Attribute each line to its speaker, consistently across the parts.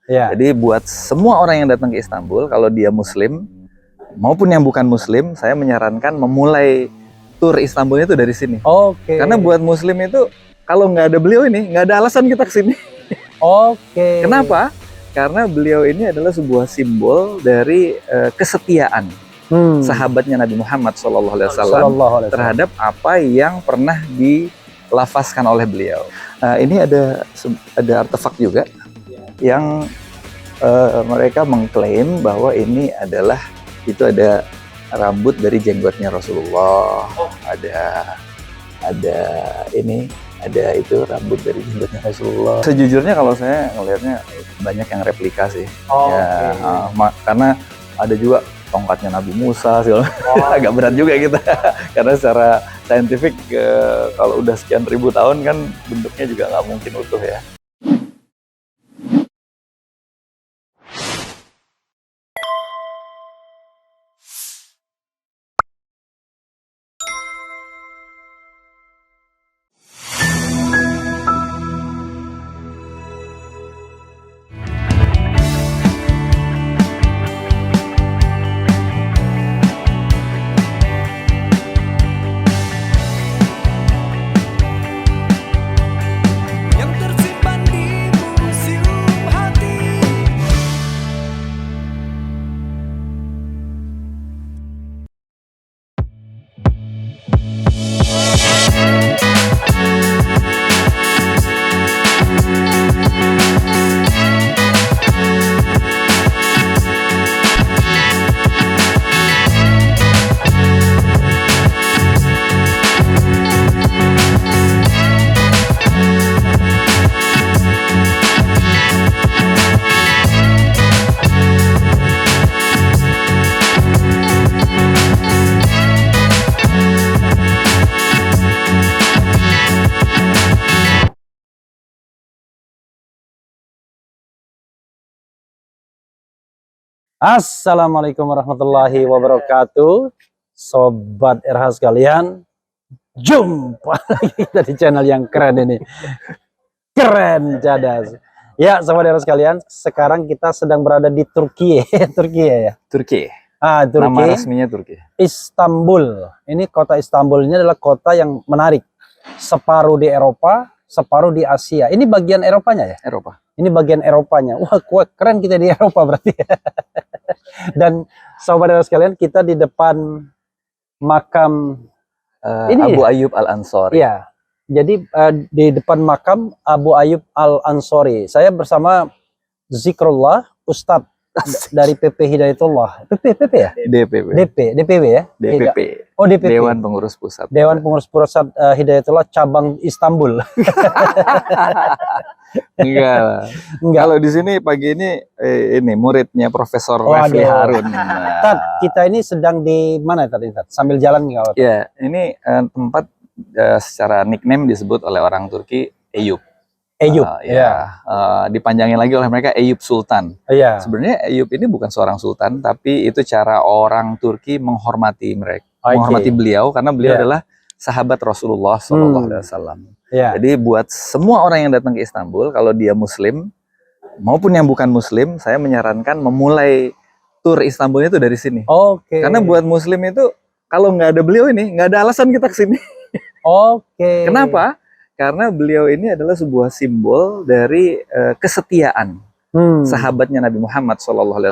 Speaker 1: Ya.
Speaker 2: Jadi buat semua orang yang datang ke Istanbul, kalau dia Muslim maupun yang bukan Muslim, saya menyarankan memulai tur Istanbul itu dari sini.
Speaker 1: Oke.
Speaker 2: Karena buat Muslim itu kalau nggak ada beliau ini, nggak ada alasan kita kesini.
Speaker 1: Oke.
Speaker 2: Kenapa? Karena beliau ini adalah sebuah simbol dari kesetiaan sahabatnya Nabi Muhammad SAW terhadap apa yang pernah dilafazkan oleh beliau. Ini ada artefak juga yang mereka mengklaim bahwa ini adalah ada rambut dari jenggotnya Rasulullah, ada itu rambut dari jenggotnya Rasulullah. Sejujurnya kalau saya ngelihatnya banyak yang replika sih. Karena ada juga tongkatnya Nabi Musa, agak berat juga kita. Karena secara saintifik kalau udah sekian ribu tahun kan bentuknya juga nggak mungkin utuh ya.
Speaker 1: Assalamualaikum warahmatullahi wabarakatuh, Sobat RH sekalian. Jumpa lagi kita di channel yang keren ini. Keren cadas. Ya, Sobat RH sekalian, sekarang kita sedang berada di Turki. Turki ya?
Speaker 2: Turki.
Speaker 1: Turki.
Speaker 2: Nama resminya Turki.
Speaker 1: Istanbul. Ini kota Istanbul ini adalah kota yang menarik. Separuh di Eropa, separuh di Asia. Ini bagian Eropanya ya?
Speaker 2: Eropa.
Speaker 1: Ini bagian Eropanya. Wah, keren kita di Eropa berarti. Dan Sobat sekalian, kita di depan makam ini
Speaker 2: Abu Ayyub Al-Ansori.
Speaker 1: Ya. Jadi di depan makam Abu Ayyub Al-Ansori. Saya bersama Zikrullah, Ustadz dari PP Hidayatullah. PP ya? DPW ya?
Speaker 2: DPP.
Speaker 1: Oh, DPP.
Speaker 2: Dewan Pengurus Pusat.
Speaker 1: Dewan Pengurus Pusat Hidayatullah cabang Istanbul.
Speaker 2: Enggak. Kalau di sini pagi ini muridnya Profesor Refli Harun.
Speaker 1: Tad, kita ini sedang di mana tadi, Tad? Sambil jalan nih kalau.
Speaker 2: Ya, ini tempat secara nickname disebut oleh orang Turki Eyüp.
Speaker 1: Eyüp.
Speaker 2: Dipanjangin lagi oleh mereka Eyüp Sultan. Sebenarnya Eyüp ini bukan seorang sultan, tapi itu cara orang Turki menghormati mereka, menghormati beliau karena beliau adalah sahabat Rasulullah SAW. Jadi buat semua orang yang datang ke Istanbul, kalau dia Muslim maupun yang bukan Muslim, saya menyarankan memulai tur Istanbul itu dari sini. Karena buat Muslim itu kalau nggak ada beliau ini, nggak ada alasan kita kesini. Kenapa? Karena beliau ini adalah sebuah simbol dari kesetiaan sahabatnya Nabi Muhammad SAW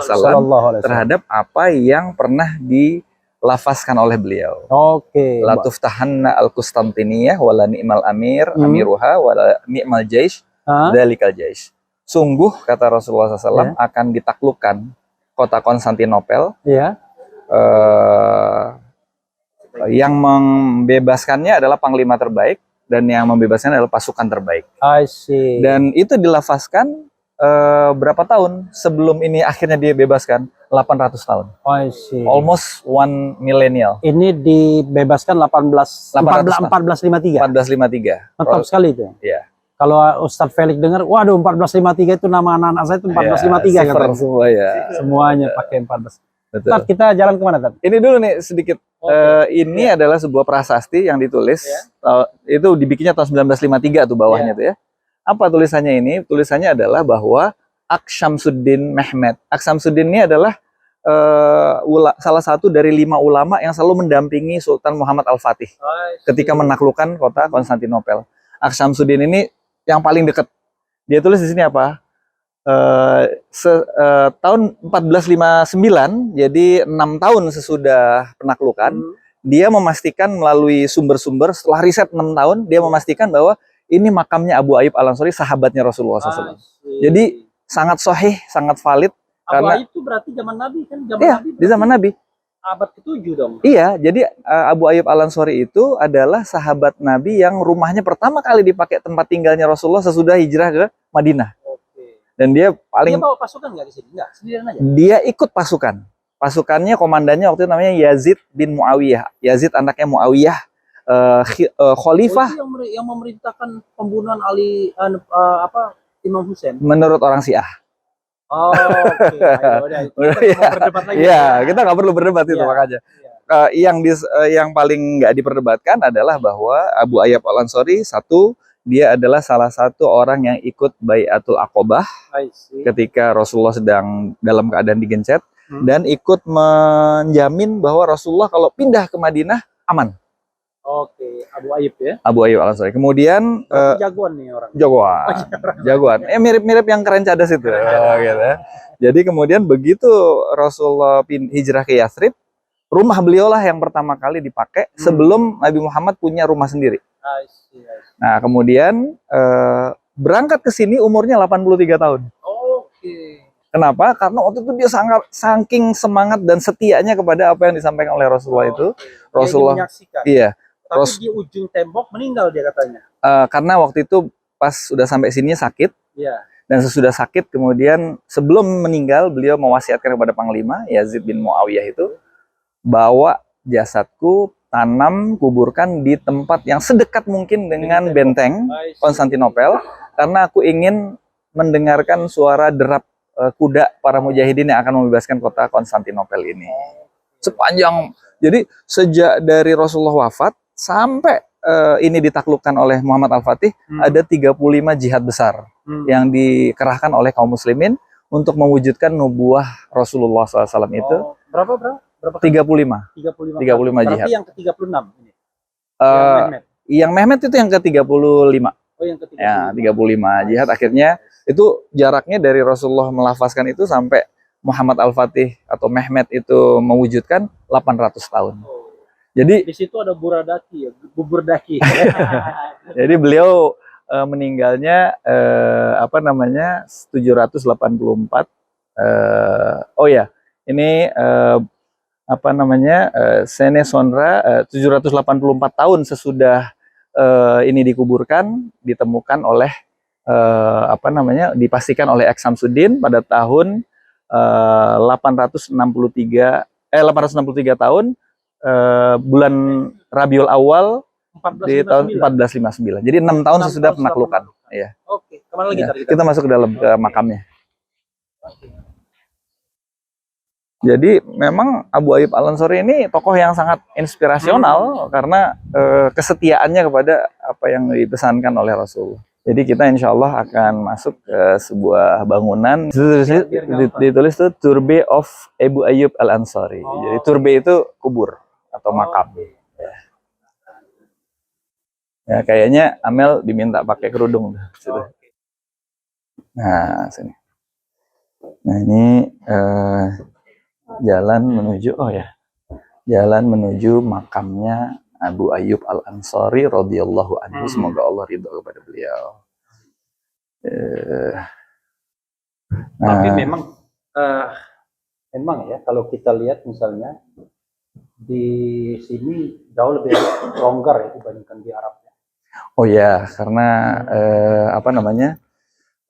Speaker 2: terhadap apa yang pernah dilafazkan oleh beliau. Latuf tahanna al-Qustantiniyah wala ni'mal amir amiruha wala ni'mal jaish dalikal jaish. Sungguh kata Rasulullah SAW akan ditaklukkan kota Konstantinopel. Yang membebaskannya adalah panglima terbaik dan yang membebaskannya adalah pasukan terbaik. Dan itu dilafazkan berapa tahun sebelum ini akhirnya dia bebaskan? 800 tahun. Almost 1 millennial.
Speaker 1: Ini dibebaskan 1453.
Speaker 2: 1453.
Speaker 1: Mantap sekali itu.
Speaker 2: Iya.
Speaker 1: Kalau Ustadz Felix dengar, waduh 1453 itu nama anak-anak saya itu 1453 katanya.
Speaker 2: Semua ya.
Speaker 1: Semuanya pakai 14.
Speaker 2: Betul.
Speaker 1: Tad, kita jalan kemana, Tad?
Speaker 2: Ini dulu nih sedikit. Ini adalah sebuah prasasti yang ditulis. Itu dibikinnya tahun 1953 tuh bawahnya tuh ya. Apa tulisannya ini? Tulisannya adalah bahwa Aksyamsuddin Mehmet. Aksyamsuddin ini adalah salah satu dari 5 ulama yang selalu mendampingi Sultan Muhammad Al-Fatih ketika menaklukkan kota Konstantinopel. Aksyamsuddin ini yang paling dekat. Dia tulis di sini apa? Tahun 1459, jadi 6 tahun sesudah penaklukan, dia memastikan melalui sumber-sumber, setelah riset 6 tahun, dia memastikan bahwa ini makamnya Abu Ayyub Al-Ansari, sahabatnya Rasulullah SAW. Jadi sangat sahih, sangat valid.
Speaker 1: Abu
Speaker 2: Karena
Speaker 1: Ayyub itu berarti zaman Nabi kan?
Speaker 2: Nabi di zaman Nabi.
Speaker 1: Abad ke-7 dong.
Speaker 2: Iya, jadi Abu Ayyub Al-Ansari itu adalah sahabat Nabi yang rumahnya pertama kali dipakai tempat tinggalnya Rasulullah sesudah hijrah ke Madinah.
Speaker 1: Oke.
Speaker 2: Dan dia paling...
Speaker 1: Dia bawa pasukan nggak ke sini? Nggak, sendirian aja?
Speaker 2: Dia ikut pasukan. Pasukannya, komandannya waktu itu namanya Yazid bin Muawiyah. Yazid anaknya Muawiyah, khalifah.
Speaker 1: Oh, itu yang memerintahkan pembunuhan Imam Husain? Menurut orang Syiah. Oh, oke.
Speaker 2: Iya, kita nggak perlu berdebat itu makanya. Yang paling nggak diperdebatkan adalah bahwa Abu Ayyub Al-Ansari satu, dia adalah salah satu orang yang ikut Bai'atul Aqobah ketika Rasulullah sedang dalam keadaan digencet, dan ikut menjamin bahwa Rasulullah kalau pindah ke Madinah aman.
Speaker 1: Oke, Abu Ayyub ya.
Speaker 2: Abu Ayyub Al-Ansari. Kemudian
Speaker 1: jagoan nih orang.
Speaker 2: Jagoan. Mirip-mirip yang keren cadas itu. Gitu. Jadi kemudian begitu Rasulullah hijrah ke Yathrib, rumah beliau lah yang pertama kali dipakai sebelum Nabi Muhammad punya rumah sendiri. Nah, kemudian berangkat ke sini umurnya 83 tahun.
Speaker 1: Oke.
Speaker 2: Kenapa? Karena waktu itu dia saking semangat dan setianya kepada apa yang disampaikan oleh Rasulullah itu. Rasulullah. Iya.
Speaker 1: Tapi di ujung tembok meninggal dia katanya.
Speaker 2: Karena waktu itu pas sudah sampai sini sakit.
Speaker 1: Iya.
Speaker 2: Dan sesudah sakit kemudian sebelum meninggal beliau mewasiatkan kepada Panglima Yazid bin Muawiyah itu, bawa jasadku, tanam, kuburkan di tempat yang sedekat mungkin dengan benteng Konstantinopel, karena aku ingin mendengarkan suara derap kuda para mujahidin yang akan membebaskan kota Konstantinopel ini. Sepanjang, jadi sejak dari Rasulullah wafat sampai ini ditaklukkan oleh Muhammad Al-Fatih, ada 35 jihad besar yang dikerahkan oleh kaum muslimin untuk mewujudkan nubuah Rasulullah SAW itu.
Speaker 1: Berapa?
Speaker 2: 35
Speaker 1: jihad.
Speaker 2: Berarti
Speaker 1: yang ke-36 ini.
Speaker 2: Yang Mehmet itu yang ke-35.
Speaker 1: Oh, yang ke-35.
Speaker 2: Ya, 35 jihad akhirnya itu jaraknya dari Rasulullah melafazkan itu sampai Muhammad Al-Fatih atau Mehmet itu mewujudkan 800 tahun. Jadi
Speaker 1: di situ ada buradaki ya, bubur daki.
Speaker 2: Jadi beliau meninggalnya 784. Oh ya, ini Sene Sonra 784 tahun sesudah ini dikuburkan, ditemukan oleh dipastikan oleh Aksyamsuddin pada tahun 863 tahun bulan Rabiul Awal 1459. Di tahun 1459. Jadi 6 tahun sesudah penaklukan. Iya.
Speaker 1: Oke, kemana lagi tadi?
Speaker 2: Kita masuk ke dalam ke makamnya. Jadi memang Abu Ayyub Al-Ansari ini tokoh yang sangat inspirasional karena kesetiaannya kepada apa yang dipesankan oleh Rasulullah. Jadi kita insya Allah akan masuk ke sebuah bangunan. Ditulis tuh Turbe of Abu Ayyub Al-Ansari. Jadi turbe itu kubur atau makam. Ya, kayaknya Amel diminta pakai kerudung. Nah, sini. Nah, ini jalan menuju makamnya Abu Ayyub Al-Ansari radhiyallahu anhu. Semoga Allah ridho kepada beliau.
Speaker 1: Tapi memang ya kalau kita lihat misalnya di sini jauh lebih longgar ya dibandingkan di Arab.
Speaker 2: Oh ya, karena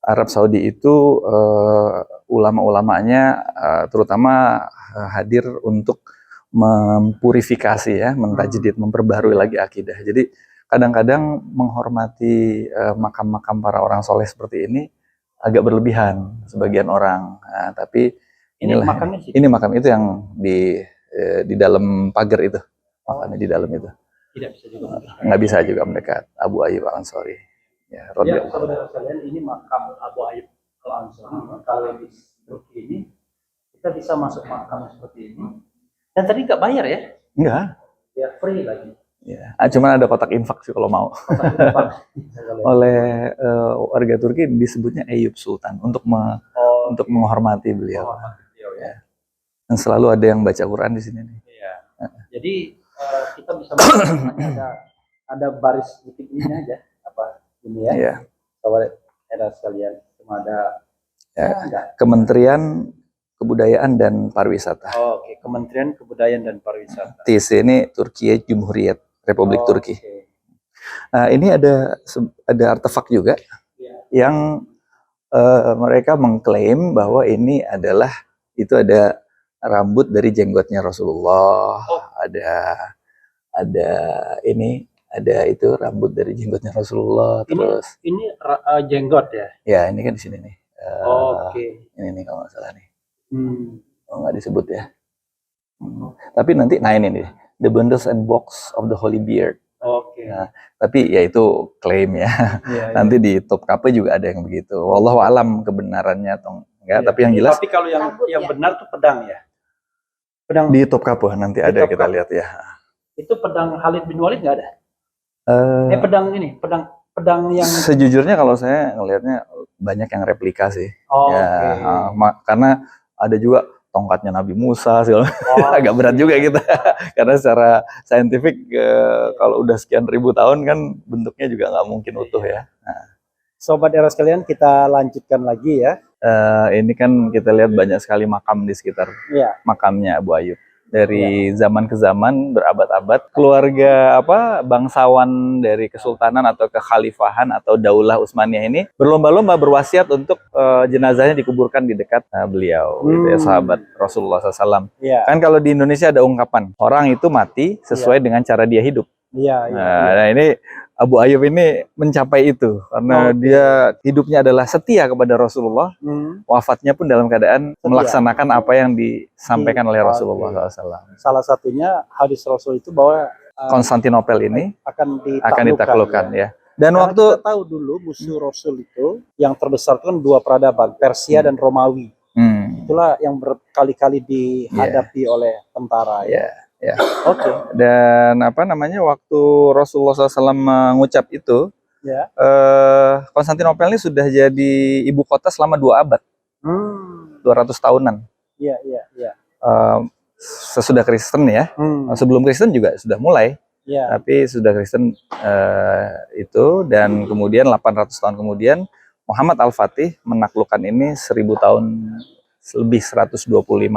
Speaker 2: Arab Saudi itu ulama-ulamanya terutama hadir untuk mempurifikasi ya, mentajdid, memperbarui lagi akidah. Jadi kadang-kadang menghormati makam-makam para orang soleh seperti ini agak berlebihan sebagian orang. Nah, tapi ini makam itu yang di dalam pagar itu, makamnya di dalam itu. Nggak bisa juga mendekat Abu Ayyub Al-Ansari. Ya,
Speaker 1: saudara sekalian, ini makam Abu Ayyub Kalau di Turki ini kita bisa masuk makam seperti ini. Dan tadi nggak bayar ya?
Speaker 2: Enggak.
Speaker 1: Ya free lagi.
Speaker 2: Ya, cuma ada kotak infak sih kalau mau. Oleh warga Turki disebutnya Eyüp Sultan untuk untuk menghormati beliau. Ya. Dan selalu ada yang baca Quran di sini nih.
Speaker 1: Iya. Jadi kita bisa ada baris titik ini aja apa ini ya. Iya. Sobat era sekalian, cuma ada
Speaker 2: Kementerian Kebudayaan dan Pariwisata.
Speaker 1: Oke, Kementerian Kebudayaan dan Pariwisata.
Speaker 2: TC ini Turkiye Cumhuriyet Republik Turki. Nah, ini ada artefak juga yang mereka mengklaim bahwa ini adalah ada rambut dari jenggotnya Rasulullah. Ada itu rambut dari jenggotnya Rasulullah. Terus
Speaker 1: ini jenggot ya?
Speaker 2: Ya, ini kan di sini nih.
Speaker 1: Ini
Speaker 2: nih kalau nggak salah nih. Nggak disebut ya. Tapi nanti ini nih. The bundles and box of the holy beard. Nah, tapi ya itu klaim ya. Nanti di top KP juga ada yang begitu. Wallahu alam kebenarannya atau enggak. Tapi yang jelas.
Speaker 1: Tapi kalau yang benar tuh pedang ya. Pedang
Speaker 2: di top KP nanti ada kita lihat ya.
Speaker 1: Itu pedang Khalid bin Walid nggak ada? Pedang yang.
Speaker 2: Sejujurnya kalau saya ngelihatnya banyak yang replika sih. Karena ada juga tongkatnya Nabi Musa, agak berat juga kita, karena secara saintifik kalau udah sekian ribu tahun kan bentuknya juga nggak mungkin utuh ya.
Speaker 1: Sobat era sekalian, kita lanjutkan lagi ya.
Speaker 2: Ini kan kita lihat banyak sekali makam di sekitar makamnya Abu Ayyub. Dari zaman ke zaman, berabad-abad, keluarga bangsawan dari kesultanan atau kekhalifahan atau daulah Utsmaniyah ini berlomba-lomba berwasiat untuk jenazahnya dikuburkan di dekat beliau, gitu ya, sahabat Rasulullah SAW. Kan kalau di Indonesia ada ungkapan, orang itu mati sesuai dengan cara dia hidup. Nah, ini Abu Ayyub ini mencapai itu karena dia hidupnya adalah setia kepada Rasulullah, wafatnya pun dalam keadaan melaksanakan apa yang disampaikan oleh Rasulullah SAW.
Speaker 1: Salah satunya hadis Rasul itu bahwa
Speaker 2: Konstantinopel ini akan ditaklukkan ya. Dan
Speaker 1: karena
Speaker 2: waktu
Speaker 1: kita tahu dulu musuh Rasul itu yang terbesar itu kan dua peradaban, Persia dan Romawi. Itulah yang berkali-kali dihadapi oleh tentara ya.
Speaker 2: Dan waktu Rasulullah SAW mengucap itu, Konstantinopel ini sudah jadi ibu kota selama 2 abad, 200 tahunan. Sesudah Kristen ya, sebelum Kristen juga sudah mulai, tapi sudah Kristen itu, dan kemudian 800 tahun kemudian Muhammad Al-Fatih menaklukkan ini 1000 tahun lebih, 125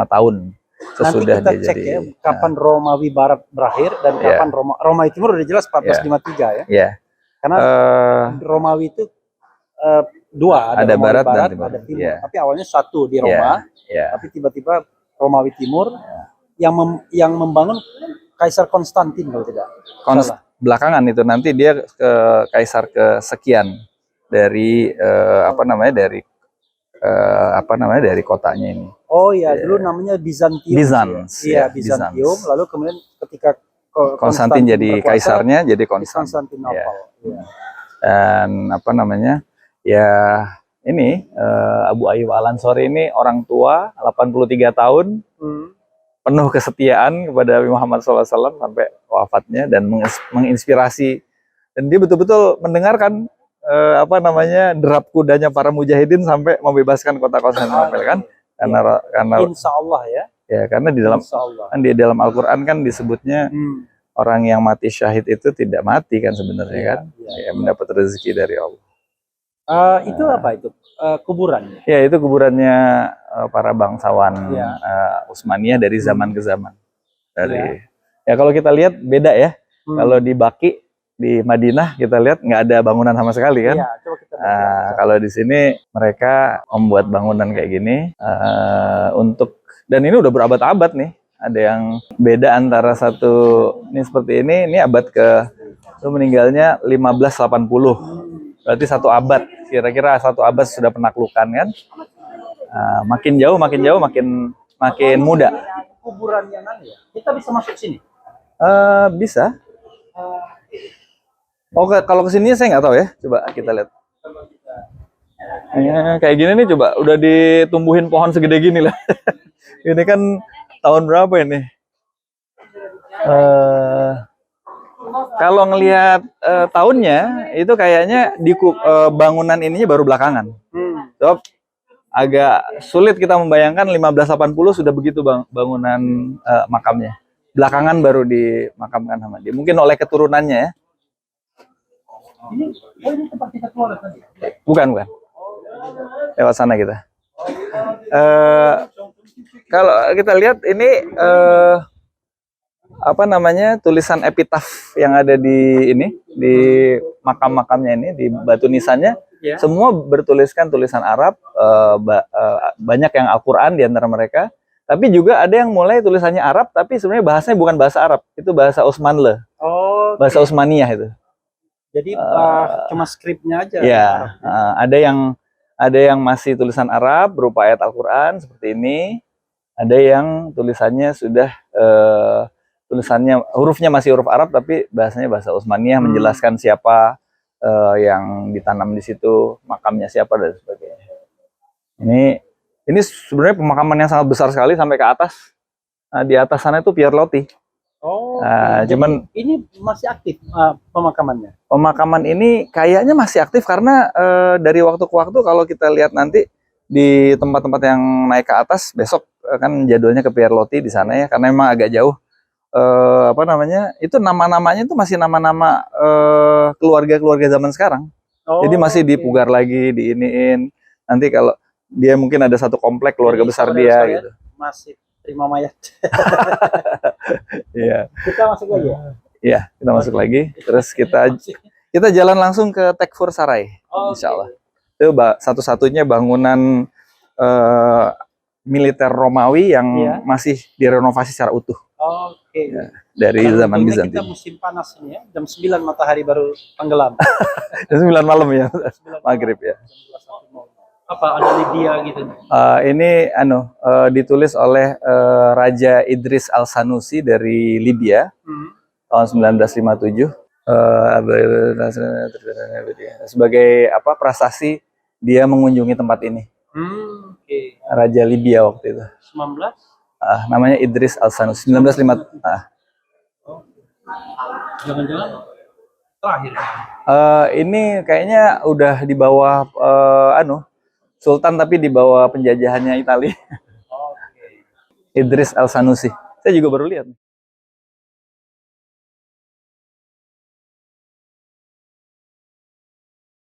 Speaker 2: tahun. Sesudah
Speaker 1: nanti kita cek ya kapan Romawi Barat berakhir dan kapan Romawi Timur udah jelas 1453 ya. Karena Romawi itu dua, ada Romawi Barat dan Timur. Ada Timur. Tapi awalnya satu di Roma, tapi tiba-tiba Romawi Timur yang membangun Kaisar Konstantin kalau tidak salah.
Speaker 2: Belakangan itu nanti dia ke Kaisar kesekian dari dari kotanya ini.
Speaker 1: Dulu namanya Bizantium. Bizantium. Lalu kemudian ketika
Speaker 2: Konstantin jadi kaisarnya, jadi
Speaker 1: Konstantinopel.
Speaker 2: Dan ini Abu Ayyub Al-Ansori ini orang tua, 83 tahun, penuh kesetiaan kepada Nabi Muhammad SAW sampai wafatnya, dan menginspirasi. Dan dia betul-betul mendengarkan derap kudanya para mujahidin sampai membebaskan kota Konstantinopel kan, karena
Speaker 1: Insya Allah ya,
Speaker 2: karena di dalam Al-Quran kan disebutnya orang yang mati syahid itu tidak mati kan sebenarnya kan, mendapat rezeki dari Allah.
Speaker 1: Itu apa itu kuburan?
Speaker 2: Ya, itu kuburannya para bangsawan Utsmaniyah dari zaman ke zaman. Kalau kita lihat beda ya, kalau di Baqi di Madinah kita lihat nggak ada bangunan sama sekali kan.
Speaker 1: Coba kita
Speaker 2: kalau di sini mereka membuat bangunan kayak gini dan ini udah berabad-abad nih. Ada yang beda antara satu ini seperti ini abad itu meninggalnya 1580. Berarti 1 abad, kira-kira 1 abad sudah penaklukan kan. Makin jauh makin muda.
Speaker 1: Kuburan yang ya. Kita bisa masuk sini.
Speaker 2: Bisa. Kalau kesini saya nggak tahu ya. Coba kita lihat. Ya, kayak gini nih coba udah ditumbuhin pohon segede gini lah. Ini kan tahun berapa ini? Kalau ngelihat tahunnya itu kayaknya di bangunan ininya baru belakangan. So, agak sulit kita membayangkan 1580 sudah begitu bangunan makamnya. Belakangan baru dimakamkan sama dia. Mungkin oleh keturunannya ya.
Speaker 1: Ini tempat kita keluar tadi?
Speaker 2: Bukan. Lewat sana kita. Kalau kita lihat ini apa namanya, tulisan epitaf yang ada di makam-makamnya ini, di batu nisannya, semua bertuliskan tulisan Arab, banyak yang Al-Quran di antara mereka, tapi juga ada yang mulai tulisannya Arab, tapi sebenarnya bahasanya bukan bahasa Arab, itu bahasa Osmanlı, bahasa Osmaniyah itu.
Speaker 1: Jadi cuma skripnya aja.
Speaker 2: Ya, ada yang masih tulisan Arab berupa ayat Al-Quran seperti ini, ada yang tulisannya sudah tulisannya hurufnya masih huruf Arab tapi bahasanya bahasa Osmaniyah, menjelaskan siapa yang ditanam di situ, makamnya siapa dan sebagainya. Ini sebenarnya pemakaman yang sangat besar sekali sampai ke atas. Nah, di atas sana itu Pierre-Loti. Cuman
Speaker 1: ini masih aktif pemakamannya.
Speaker 2: Pemakaman ini kayaknya masih aktif karena dari waktu ke waktu kalau kita lihat nanti di tempat-tempat yang naik ke atas besok kan jadwalnya ke Pierre-Loti di sana ya, karena memang agak jauh. Apa namanya? Itu nama-namanya itu masih nama-nama keluarga-keluarga zaman sekarang. Jadi masih dipugar lagi, diiniin. Nanti kalau dia mungkin ada satu komplek keluarga besar dia gitu.
Speaker 1: Masih terima mayat.
Speaker 2: Iya.
Speaker 1: Kita masuk lagi ya?
Speaker 2: Iya, kita masuk lagi. Terus kita jalan langsung ke Tekfur Saray, insya Allah. Itu satu-satunya bangunan militer Romawi yang masih direnovasi secara utuh. Ya, dari zaman Bizantin.
Speaker 1: Kita musim panas ini ya, jam 9 matahari baru tenggelam.
Speaker 2: Jam 9 malam ya, maghrib ya.
Speaker 1: Apa ada Libya gitu?
Speaker 2: Ini ditulis oleh Raja Idris Al-Sanusi dari Libya tahun 1957 sebagai prasasti dia mengunjungi tempat ini. Raja Libya waktu itu.
Speaker 1: 19?
Speaker 2: Namanya Idris Al-Sanusi 1950.
Speaker 1: Jangan-jangan terakhir.
Speaker 2: Ini kayaknya udah di bawah Sultan tapi di bawah penjajahannya Italia. Idris Al-Sanusi. Saya juga baru lihat.